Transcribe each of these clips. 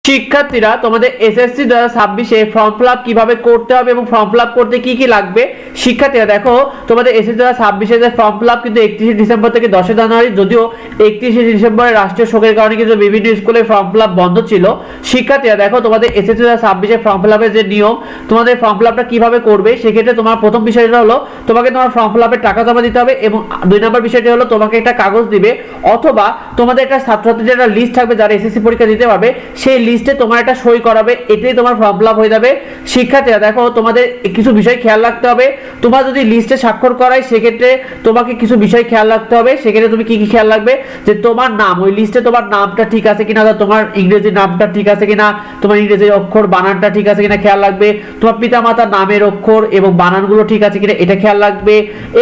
শিক্ষার্থীরা তোমাদের এসএসসি 2026 এ form fill up কিভাবে করতে হবে এবং ফর্ম ফিল আপ করতে কি কি লাগবে। শিক্ষার্থীরা দেখো, তোমাদের এসএসসি 2026 এর ফর্ম ফিল আপ কিন্তু 31 ডিসেম্বর থেকে 10 জানুয়ারি, যদিও 31 ডিসেম্বরে রাষ্ট্রীয় শোকের কারণে কিন্তু বিভিন্ন স্কুলে ফর্ম ফিল আপ বন্ধ ছিল। শিক্ষার্থীরা দেখো, তোমাদের এসএসসি 2026 এর ফর্ম ফিল আপের যে নিয়ম, তোমাদের ফর্ম ফিল আপটা কিভাবে করবে, সেক্ষেত্রে তোমার প্রথম বিষয়টা হলো তোমাকে তোমার ফর্ম ফিল আপের টাকা জমা দিতে হবে, এবং 2 নম্বর বিষয়টি হলো তোমাকে একটা কাগজ দিবে, অথবা তোমাদের একটা ছাত্রছাত্রীদের একটা লিস্ট থাকবে যারা এসএসসি পরীক্ষা দিতে পারবে, সেই লিস্টে তোমার একটা সই করাবে, এটাই তোমার ফর্ম ফিল আপ হয়ে যাবে। শিক্ষার্থীরা দেখো, তোমাদের কিছু বিষয় খেয়াল রাখতে হবে। তোমার যদি লিস্টে স্বাক্ষর করায়, সেক্ষেত্রে তোমাকে কিছু বিষয় খেয়াল রাখতে হবে। সেক্ষেত্রে তুমি কি কি খেয়াল রাখবে, যে তোমার নাম, ওই লিস্টে তোমার নামটা ঠিক আছে কিনা, তোমার ইংরেজি নামটা ঠিক আছে কিনা, তোমার ইংরেজি অক্ষর বানানটা ঠিক আছে কিনা খেয়াল রাখবে, তোমার পিতামাতার নামের অক্ষর এবং বানানগুলো ঠিক আছে কিনা এটা খেয়াল রাখবে,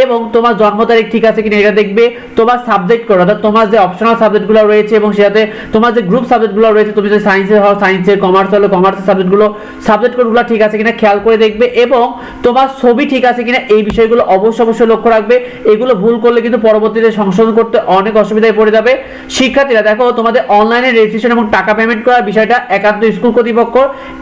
এবং তোমার জন্ম তারিখ ঠিক আছে কিনা এটা দেখবে। তোমার সাবজেক্ট কোড, অর্থাৎ তোমার যে অপশনাল সাবজেক্টগুলো রয়েছে এবং সাথে তোমার যে গ্রুপ সাবজেক্টগুলো রয়েছে, তুমি যদি সায়েন্সের হও সায়েন্সের, কমার্স হলে কমার্সের সাবজেক্টগুলো, সাবজেক্ট কোডগুলো ঠিক আছে কিনা খেয়াল করে দেখবে, এবং তোমার ছবি ঠিক আছে কিনা এই বিষয়গুলো অবশ্যই লক্ষ্য রাখবে। এগুলো ভুল করলে কিন্তু পরবর্তীতে সংশোধন করতে অনেক অসুবিধায় পড়ে যাবে। শিক্ষার্থীরা দেখো, তোমাদের অনলাইনে রেজিস্ট্রেশন এবং টাকা পেমেন্ট করার বিষয়টা একান্ত স্কুল কর্তৃপক্ষ,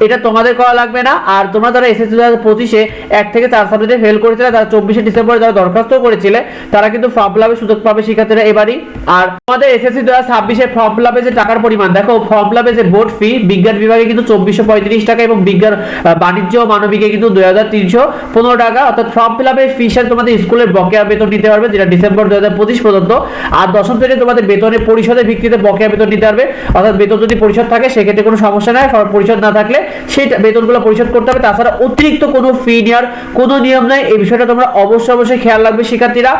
এটা তোমাদের করা লাগবে না। আর তোমরা যারা এসএসসি 2025 এ 1 থেকে 4 সাবজেক্টে ফেল করেছিলে, তারা 24 ডিসেম্বরে যারা দরখাস্ত করেছিলে, তারা কিন্তু ফর্ম ফিল আপের সুযোগ পাবে শিক্ষার্থীরা এবারই। আর তোমাদের এসএসসি 2026 এ ফর্ম ফিল আপে যে টাকার পরিমাণ, দেখো ফর্ম ফিল আপে যে বোর্ড ফি, বিজ্ঞান বিভাগে কিন্তু 2435 টাকা এবং বিজ্ঞান বাণিজ্য ও মানবিকে কিন্তু 2315 টাকা, অর্থাৎ ফর্ম ফিল আপের ফি সাথে তোমাদের স্কুলের বকেয়া বেতন নিতে পারবে, যেটা ডিসেম্বর 2025 পর্যন্ত। আর দশম শ্রেণীতে তোমাদের বেতনের পরিশোধের ভিত্তিতে বকেয়া বেতন নিতে পারবে, অর্থাৎ বেতন যদি পরিশোধ থাকে সেক্ষেত্রে কোনো সমস্যা নাই, পরিশোধ না থাকলে সেই বেতনগুলো পরিশোধ করতে হবে। তাছাড়া অতিরিক্ত কোনো ফি নেওয়ার কোনো নিয়ম নাই, এই বিষয়টা তোমরা অবশ্যই খেয়াল রাখবে শিক্ষার্থীরা।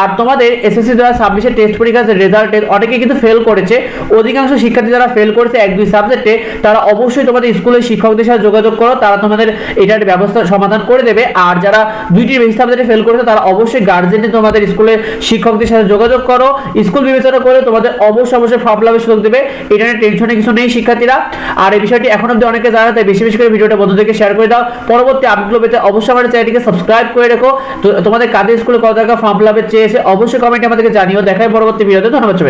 আর তোমাদের এসএসসি 2026 এর টেস্ট পরীক্ষার যে রেজাল্টে অনেকে কিন্তু ফেল করেছে, অধিকাংশ শিক্ষার্থী যারা ফেল করেছে 1-2 সাবজেক্টে, তারা অবশ্যই তোমাদের স্কুলের শিক্ষকদের সাথে যোগাযোগ করো, তারা তোমাদের এটার ব্যবস্থা সমাধান করে দেবে। আর যারা 2টির বেশি সাবজেক্টে ফেল করেছে, তারা অবশ্যই গার্জেনে তোমাদের স্কুলের শিক্ষকদের সাথে যোগাযোগ করো, স্কুল বিবেচনা করে তোমাদের অবশ্যই ফর্ম ফিল আপের সুযোগ দেবে। এটা নিয়ে টেনশনে কিছু নেই শিক্ষার্থীরা। আর এই বিষয়টি এখন অবধি অনেকে জানে, তাই বেশি করে ভিডিওটা বন্ধুদেরকে শেয়ার করে দাও। পরবর্তী আপডেটগুলো পেতে অবশ্যই আমাদের চ্যানেলটিকে সাবস্ক্রাইব করে রেখো। তোমাদের কাদের স্কুলে কত টাকা ফর্ম ফিল আপের চেয়েছে অবশ্যই কমেন্টে আমাদেরকে জানিও। দেখাই পরবর্তী ভিডিওতে। ধন্যবাদ সবাই।